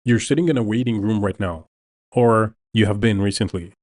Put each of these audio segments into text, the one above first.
You're sitting in a waiting room right now, or you have been recently.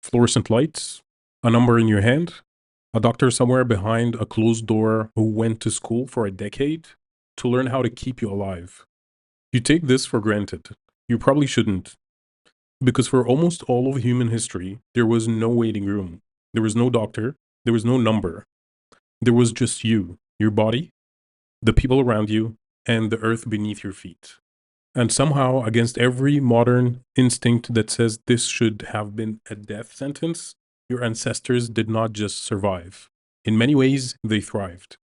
Fluorescent lights, a number in your hand, a doctor somewhere behind a closed door who went to school for a decade to learn how to keep you alive. You take this for granted. You probably shouldn't, because for almost all of human history, there was no waiting room. There was no doctor. There was no number. There was just you, your body, the people around you, and the earth beneath your feet. And somehow, against every modern instinct that says this should have been a death sentence, your ancestors did not just survive. In many ways, they thrived.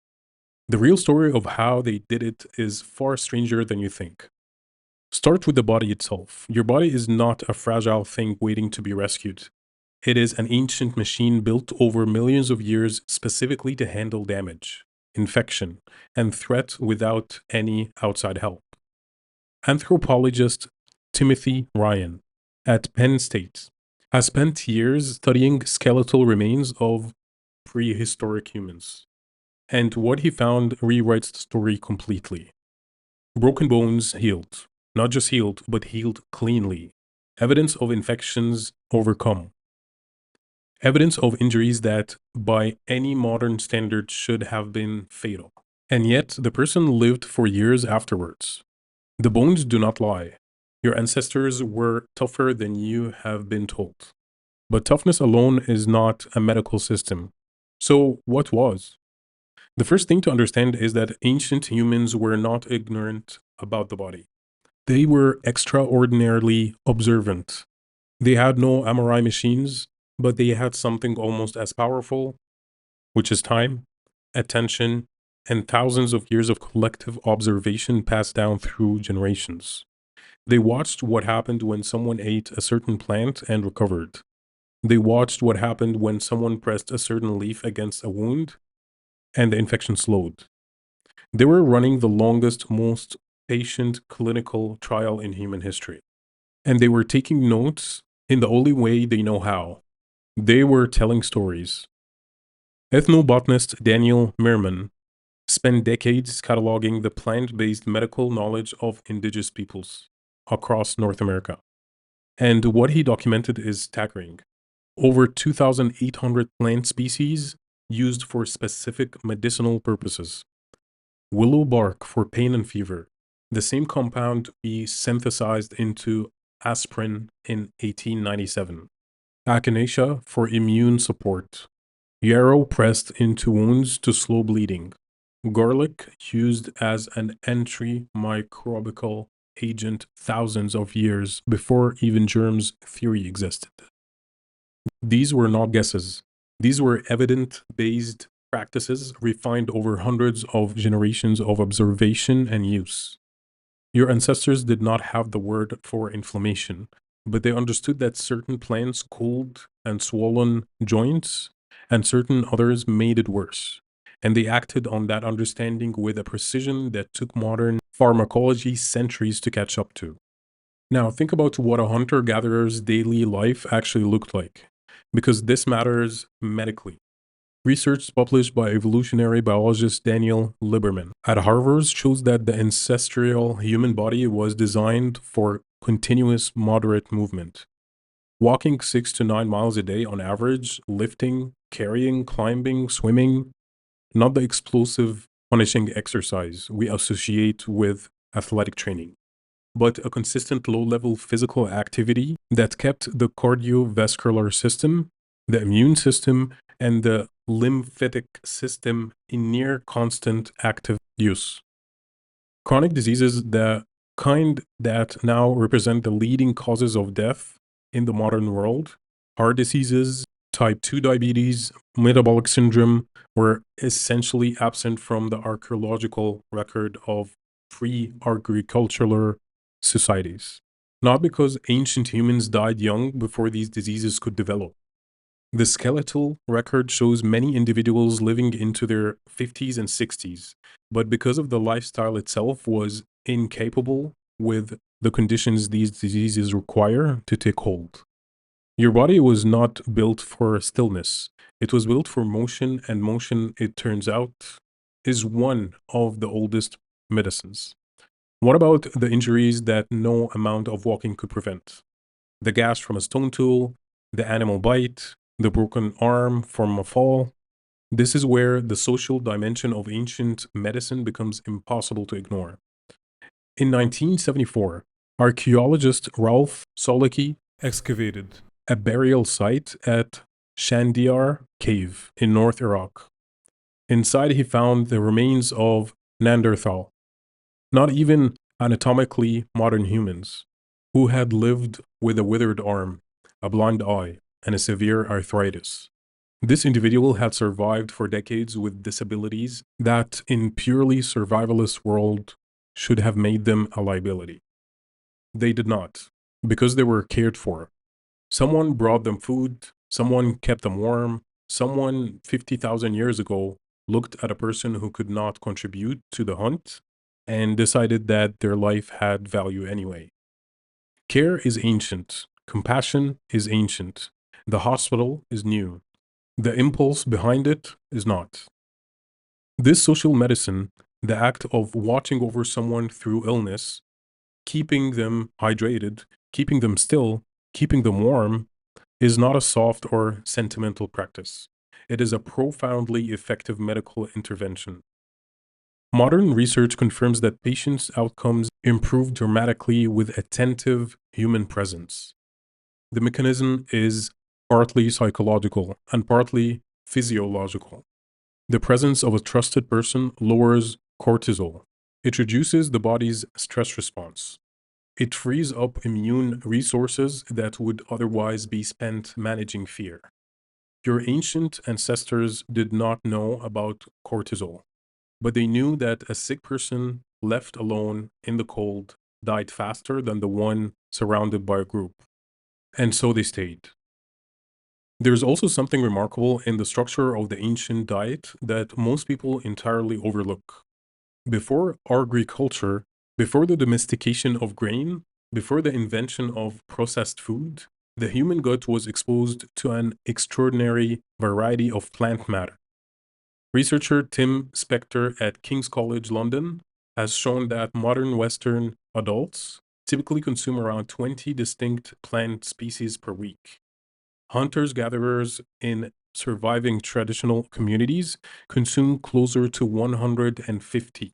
The real story of how they did it is far stranger than you think. Start with the body itself. Your body is not a fragile thing waiting to be rescued. It is an ancient machine built over millions of years specifically to handle damage, infection, and threat without any outside help. Anthropologist Timothy Ryan at Penn State has spent years studying skeletal remains of prehistoric humans. And what he found rewrites the story completely. Broken bones healed. Not just healed, but healed cleanly. Evidence of infections overcome. Evidence of injuries that, by any modern standard, should have been fatal. And yet, the person lived for years afterwards. The bones do not lie. Your ancestors were tougher than you have been told. But toughness alone is not a medical system. So, what was? The first thing to understand is that ancient humans were not ignorant about the body. They were extraordinarily observant. They had no MRI machines, but they had something almost as powerful, which is time, attention, and thousands of years of collective observation passed down through generations. They watched what happened when someone ate a certain plant and recovered. They watched what happened when someone pressed a certain leaf against a wound and the infection slowed. They were running the longest, most patient clinical trial in human history. And they were taking notes in the only way they know how. They were telling stories. Ethnobotanist Daniel Merman spent decades cataloging the plant-based medical knowledge of indigenous peoples across North America. And what he documented is staggering. Over 2,800 plant species used for specific medicinal purposes. Willow bark for pain and fever, the same compound we synthesized into aspirin in 1897. Echinacea for immune support. Yarrow pressed into wounds to slow bleeding. Garlic used as an antimicrobial agent thousands of years before even germs theory existed. These were not guesses. These were evidence-based practices refined over hundreds of generations of observation and use. Your ancestors did not have the word for inflammation, but they understood that certain plants cooled and swollen joints, and certain others made it worse. And they acted on that understanding with a precision that took modern pharmacology centuries to catch up to. Now, think about what a hunter-gatherer's daily life actually looked like, because this matters medically. Research published by evolutionary biologist Daniel Lieberman at Harvard shows that the ancestral human body was designed for continuous moderate movement. Walking 6 to 9 miles a day on average, lifting, carrying, climbing, swimming, not the explosive, punishing exercise we associate with athletic training, but a consistent low-level physical activity that kept the cardiovascular system, the immune system, and the lymphatic system in near constant active use. Chronic diseases, the kind that now represent the leading causes of death in the modern world, heart diseases, type 2 diabetes, metabolic syndrome, were essentially absent from the archaeological record of pre-agricultural societies. Not because ancient humans died young before these diseases could develop. The skeletal record shows many individuals living into their 50s and 60s, but because of the lifestyle itself was incapable with the conditions these diseases require to take hold. Your body was not built for stillness. It was built for motion, and motion, it turns out, is one of the oldest medicines. What about the injuries that no amount of walking could prevent? The gash from a stone tool, the animal bite, the broken arm from a fall. This is where the social dimension of ancient medicine becomes impossible to ignore. In 1974, archaeologist Ralph Solecki excavated a burial site at Shandiar Cave in North Iraq. Inside, he found the remains of Neanderthal, not even anatomically modern humans, who had lived with a withered arm, a blind eye, and a severe arthritis. This individual had survived for decades with disabilities that, in purely survivalist world, should have made them a liability. They did not, because they were cared for. Someone brought them food, someone kept them warm, someone 50,000 years ago looked at a person who could not contribute to the hunt and decided that their life had value anyway. Care is ancient, compassion is ancient, the hospital is new, the impulse behind it is not. This social medicine, the act of watching over someone through illness, keeping them hydrated, keeping them still, keeping them warm, is not a soft or sentimental practice. It is a profoundly effective medical intervention. Modern research confirms that patients' outcomes improve dramatically with attentive human presence. The mechanism is partly psychological and partly physiological. The presence of a trusted person lowers cortisol. It reduces the body's stress response. It frees up immune resources that would otherwise be spent managing fear. Your ancient ancestors did not know about cortisol, but they knew that a sick person left alone in the cold died faster than the one surrounded by a group. And so they stayed. There's also something remarkable in the structure of the ancient diet that most people entirely overlook. Before agriculture, before the domestication of grain, before the invention of processed food, the human gut was exposed to an extraordinary variety of plant matter. Researcher Tim Spector at King's College London has shown that modern Western adults typically consume around 20 distinct plant species per week. Hunters gatherers in surviving traditional communities consume closer to 150.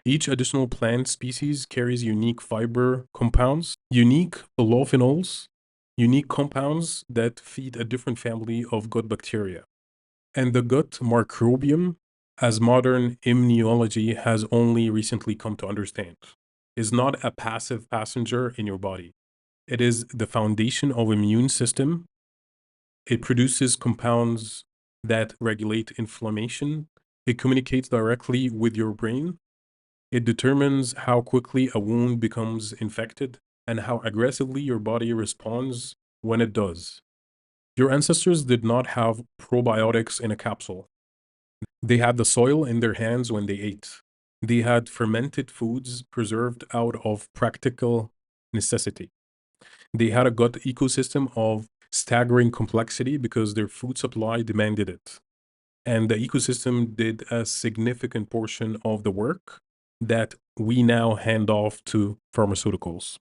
Each additional plant species carries unique fiber compounds, unique polyphenols, unique compounds that feed a different family of gut bacteria. And the gut microbiome, as modern immunology has only recently come to understand, is not a passive passenger in your body. It is the foundation of immune system. It produces compounds that regulate inflammation. It communicates directly with your brain. It determines how quickly a wound becomes infected and how aggressively your body responds when it does. Your ancestors did not have probiotics in a capsule. They had the soil in their hands when they ate. They had fermented foods preserved out of practical necessity. They had a gut ecosystem of staggering complexity because their food supply demanded it. And the ecosystem did a significant portion of the work that we now hand off to pharmaceuticals.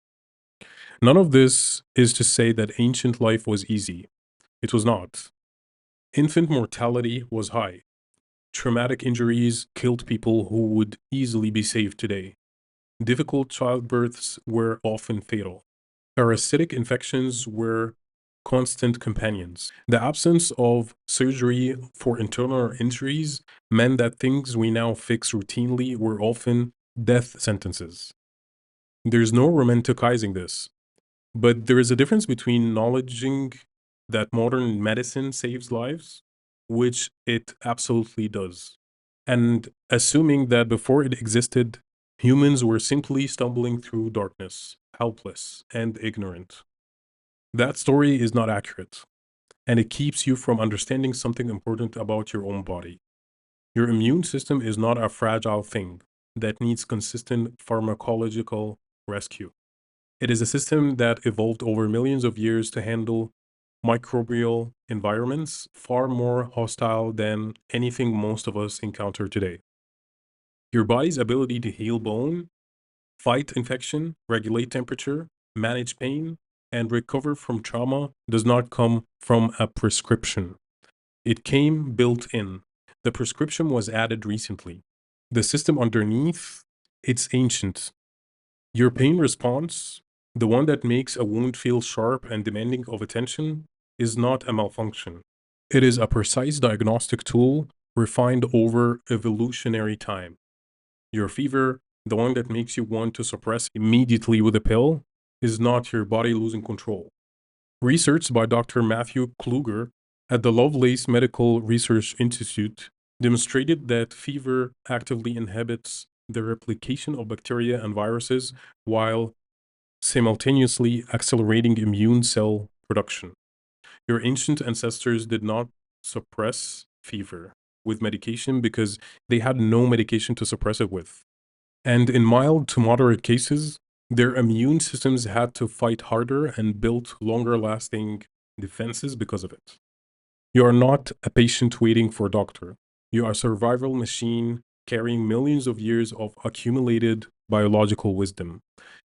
None of this is to say that ancient life was easy. It was not. Infant mortality was high. Traumatic injuries killed people who would easily be saved today. Difficult childbirths were often fatal. Parasitic infections were constant companions. The absence of surgery for internal injuries meant that things we now fix routinely were often death sentences. There's no romanticizing this, but there is a difference between acknowledging that modern medicine saves lives, which it absolutely does, and assuming that before it existed, humans were simply stumbling through darkness, helpless and ignorant. That story is not accurate, and it keeps you from understanding something important about your own body. Your immune system is not a fragile thing that needs consistent pharmacological rescue. It is a system that evolved over millions of years to handle microbial environments far more hostile than anything most of us encounter today. Your body's ability to heal bone Fight infection, regulate temperature, manage pain, and recover from trauma does not come from a prescription. It came built in. The prescription was added recently. The system underneath, it's ancient. Your pain response, the one that makes a wound feel sharp and demanding of attention, is not a malfunction. It is a precise diagnostic tool refined over evolutionary time. Your fever, the one that makes you want to suppress immediately with a pill, is not your body losing control. Research by Dr. Matthew Kluger at the Lovelace Medical Research Institute demonstrated that fever actively inhibits the replication of bacteria and viruses while simultaneously accelerating immune cell production. Your ancient ancestors did not suppress fever with medication because they had no medication to suppress it with. And in mild to moderate cases, their immune systems had to fight harder and built longer lasting defenses because of it. You are not a patient waiting for a doctor. You are a survival machine carrying millions of years of accumulated biological wisdom.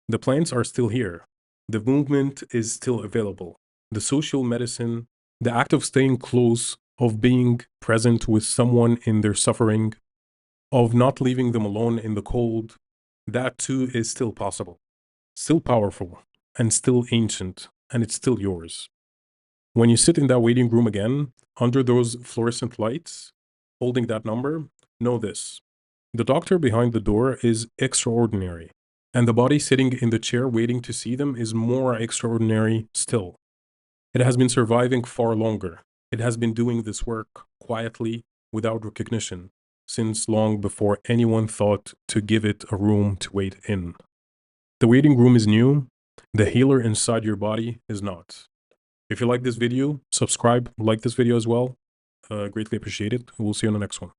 The plants are still here. The movement is still available. The social medicine, the act of staying close, of being present with someone in their suffering, of not leaving them alone in the cold, that too is still possible, still powerful, and still ancient, and it's still yours. When you sit in that waiting room again, under those fluorescent lights, holding that number, know this. The doctor behind the door is extraordinary, and the body sitting in the chair waiting to see them is more extraordinary still. It has been surviving far longer. It has been doing this work quietly, without recognition, since long before anyone thought to give it a room to wait in. The waiting room is new. The healer inside your body is not. If you like this video, subscribe, like this video as well. Greatly appreciate it. We'll see you on the next one.